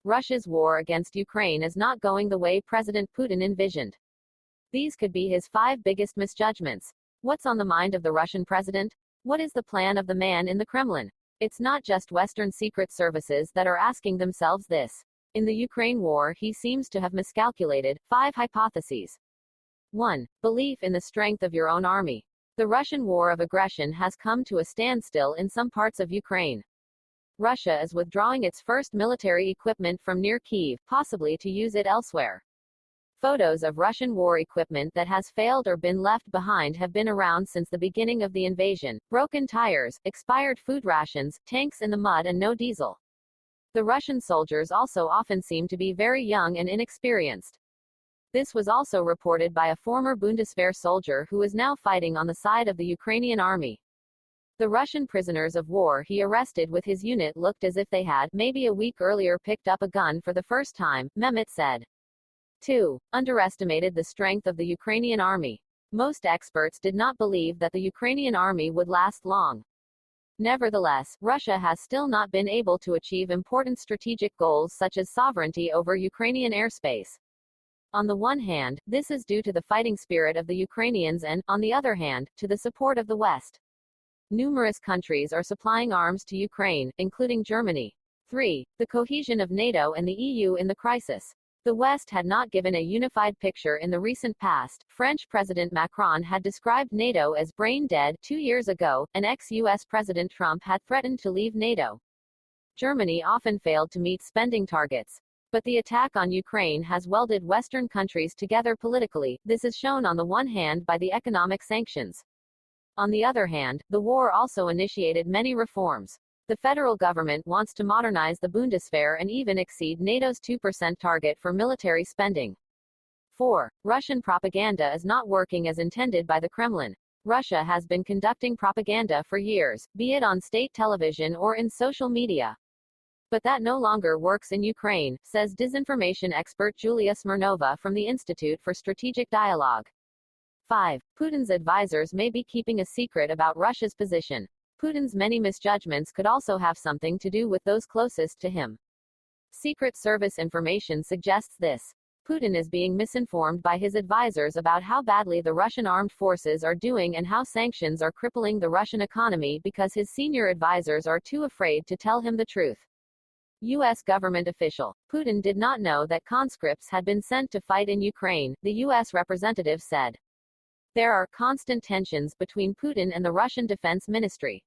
Russia's war against Ukraine is not going the way President Putin envisioned. These could be his 5 biggest misjudgments. What's on the mind of the Russian president? What is the plan of the man in the Kremlin? It's not just Western secret services that are asking themselves this. In the Ukraine war, he seems to have miscalculated. 5 hypotheses. 1. Belief in the strength of your own army. The Russian war of aggression has come to a standstill in some parts of Ukraine. Russia is withdrawing its first military equipment from near Kyiv, possibly to use it elsewhere. Photos of Russian war equipment that has failed or been left behind have been around since the beginning of the invasion. Broken tires, expired food rations, tanks in the mud and no diesel. The Russian soldiers also often seem to be very young and inexperienced. This was also reported by a former Bundeswehr soldier who is now fighting on the side of the Ukrainian army. The Russian prisoners of war he arrested with his unit looked as if they had, maybe a week earlier, picked up a gun for the first time, Mehmet said. 2. Underestimated the strength of the Ukrainian army. Most experts did not believe that the Ukrainian army would last long. Nevertheless, Russia has still not been able to achieve important strategic goals such as sovereignty over Ukrainian airspace. On the one hand, this is due to the fighting spirit of the Ukrainians and, on the other hand, to the support of the West. Numerous countries are supplying arms to Ukraine, including Germany. 3. The cohesion of NATO and the EU in the crisis. The West had not given a unified picture in the recent past. French President Macron had described NATO as brain dead 2 years ago, and ex-US President Trump had threatened to leave NATO. Germany often failed to meet spending targets. But the attack on Ukraine has welded Western countries together politically. This is shown on the one hand by the economic sanctions. On the other hand, the war also initiated many reforms. The federal government wants to modernize the Bundeswehr and even exceed NATO's 2% target for military spending. 4. Russian propaganda is not working as intended by the Kremlin. Russia has been conducting propaganda for years, be it on state television or in social media. But that no longer works in Ukraine, says disinformation expert Julia Smirnova from the Institute for Strategic Dialogue. 5. Putin's advisors may be keeping a secret about Russia's position. Putin's many misjudgments could also have something to do with those closest to him. Secret Service information suggests this. Putin is being misinformed by his advisors about how badly the Russian armed forces are doing and how sanctions are crippling the Russian economy because his senior advisors are too afraid to tell him the truth. U.S. government official. Putin did not know that conscripts had been sent to fight in Ukraine, the U.S. representative said. There are constant tensions between Putin and the Russian Defense Ministry.